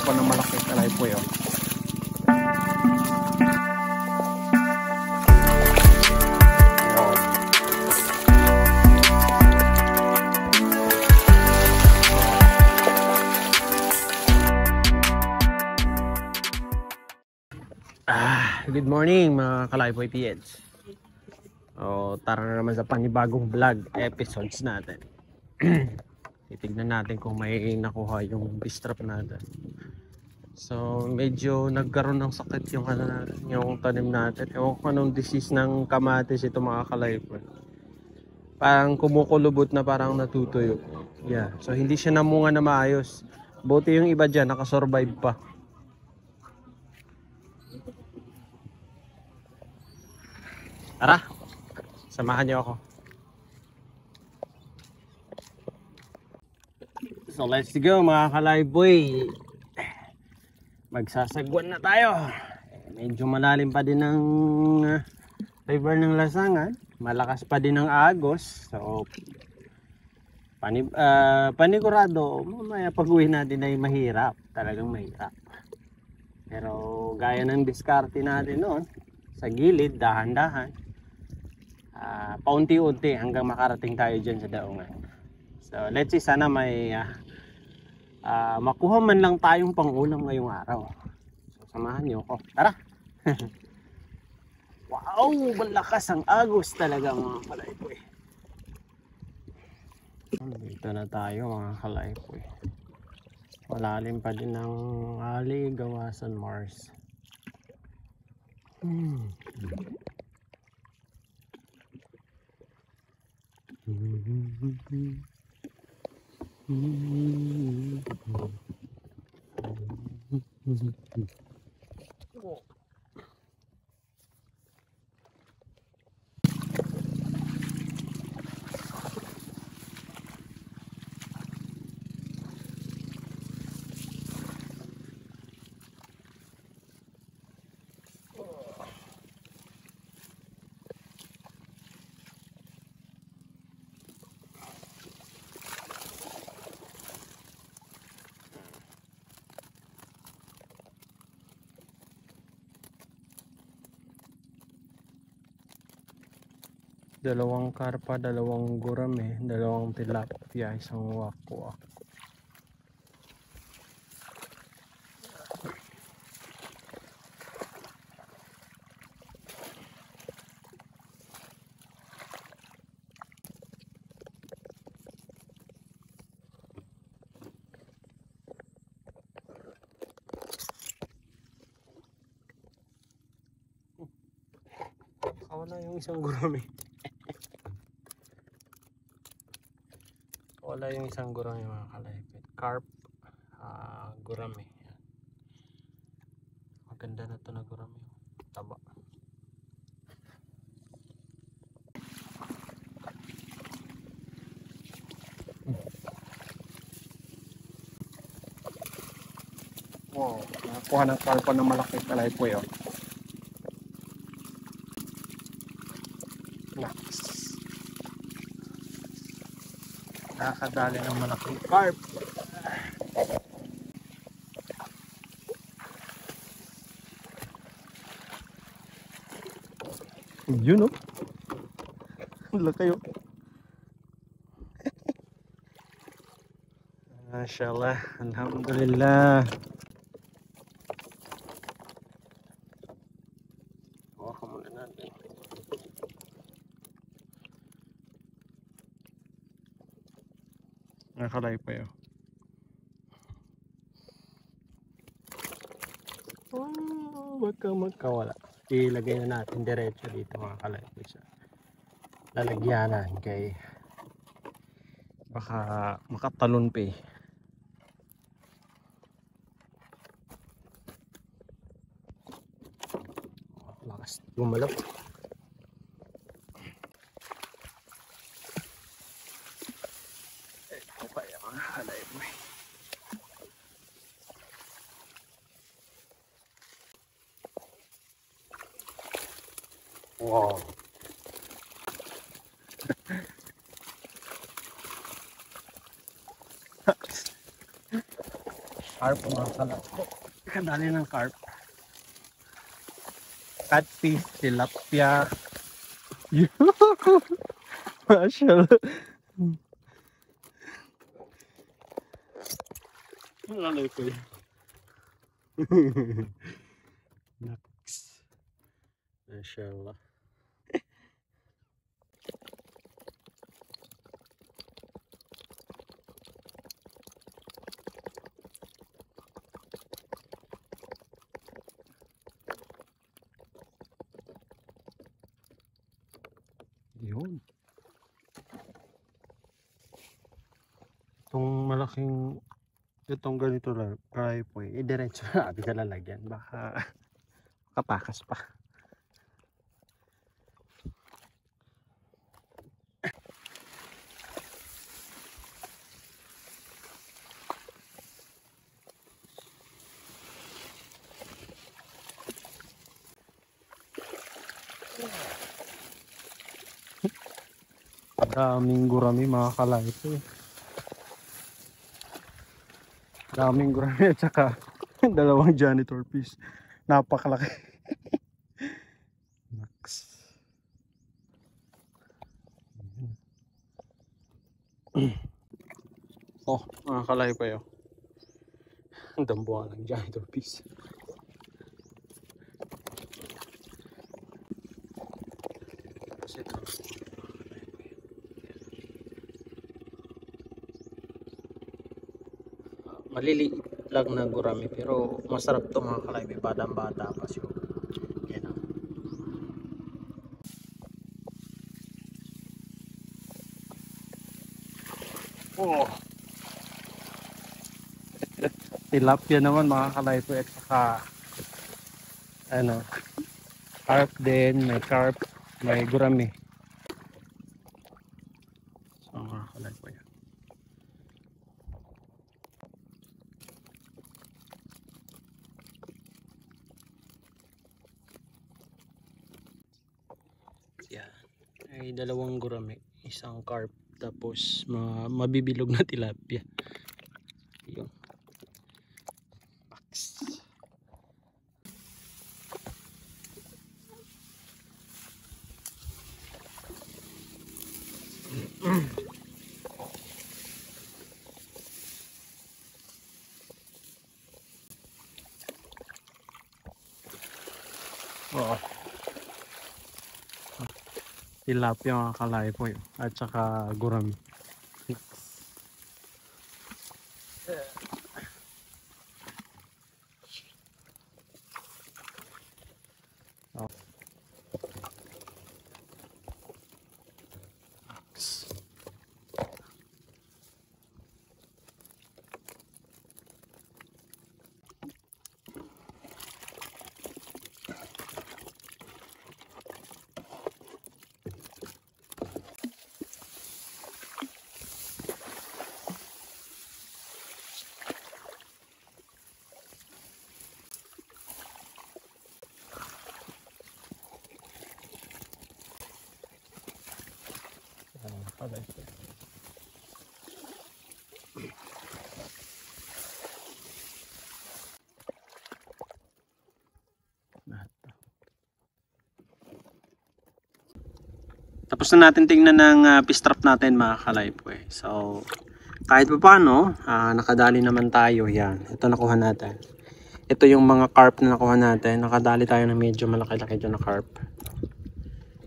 karpa na malaki kalay po yun. Good morning mga Kalaypoy PH. Tara na naman sa panibagong vlog episodes natin. Titignan natin kung may nakuha yung fish trap natin. So medyo nagkaroon ng sakit yung yung tanim natin. Ewan ko anong disease ng kamatis ito mga Kalaypoy. Parang kumukulubot na, parang natutuyo. Yeah. So hindi siya namunga na maayos. Buti yung iba dyan nakasurvive pa. Tara, samahan niyo ako. So let's go mga Kalaypoy. Magsasagwan na tayo. Medyo malalim pa din ng river ng Lasangan. Malakas pa din ng agos. So panigurado, mamaya pag-uwi natin ay mahirap. Talagang mahirap. Pero gaya ng diskarte natin noon, sa gilid, dahan-dahan. Paunti-unti hanggang makarating tayo dyan sa daungan. So let's see, sana may makuha man lang tayong pangulam ngayong araw. So samahan niyo ako. Tara. Wow, malakas ang agos talaga mga Kalaypoy. Dito na tayo mga Kalaypoy. Malalim pa din ng Ali Gawasan Mars. Dalawang karpa, dalawang gurame, dalawang tilapia, isang wakwa. Wala yung isang gurame. Wala yung isang gurame mga Kalaypoy. Carp, gurame. Yan. Maganda na ito na gurame. Taba. Wow, nakakuha ng carp na malaki Kalaypoy oh. Nakakadali ng malaking carp. Yun o. Wala kayo. Mashallah. Alhamdulillah. Hawakan muna natin. Nakalaypoy oh. Wag kang magkawala. Ilagay na natin diretso dito mga Kalaypoy sa lalagyanan kay baka makatalon pa eh. Lakas gumalaw. Wow. carp mga kalay. Kadali ng carp. Catfish, tilapia. Masyal. Alay ko yun. Naks. Masyal. Yun. Itong malaking, itong ganito lang, kaya po i-diretso na natin sa lalagyan. Baka katakas pa. Daming gurami mga kalay ito eh. Daming gurami at saka dalawang janitor fish. Napakalaki. Naks. Oh, mga kalay pa yun. Ang dambuhan ng janitor fish. Maliliit lang na gurami pero masarap to mga kalay. May badang-bata pa siya. Yan o. Oh. Tilapia naman mga kalay po at saka ano, carp din, may carp, may gurami. So mga kalay po yan. Yan. Ay dalawang gurami, isang carp, tapos mabibilog na tilapia. Yun. Max. Oo. Tilapia mga kalay po yun. At saka gurami. Oh. Tapos na natin tingnan ng fish trap natin mga kalay po eh. So kahit pa paano, nakadali naman tayo. Yan, ito nakuha natin. Ito yung mga carp na nakuha natin. Nakadali tayo ng medyo malaki-laki dyan na carp.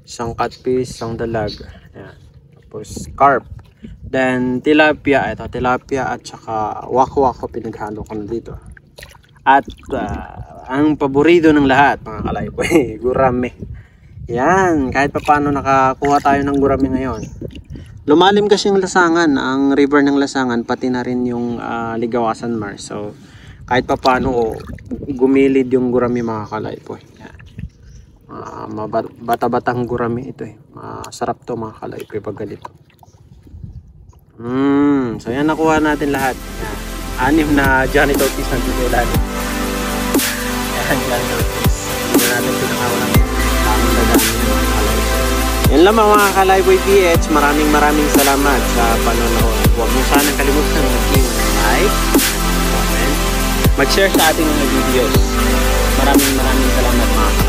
Isang catfish, isang dalag. Yan. Tapos carp. Then tilapia, ito tilapia at saka wako-wako pinaghalo ko na dito. At ang paborito ng lahat mga kalay po eh, gurami. Yan, kahit pa paano nakakuha tayo ng gurami ngayon. Lumalim kasi yung Lasangan, ang river ng Lasangan, pati na rin yung Ligawasan Mar. So kahit pa paano gumilid yung gurami mga kalay po. Yan. Bata-batang gurami ito eh. Masarap to mga kalay po pag ganito. So yan, nakuha natin lahat. Yan. 6 na janitor fish na dito lahat. Yan, janitor fish. Hindi natin pinakawalan. Yan lang mga Kalayboy PH. Maraming salamat sa panonood. Huwag mo sanang kalimutan mag-like, comment, mag-share sa ating mga videos. Maraming salamat mga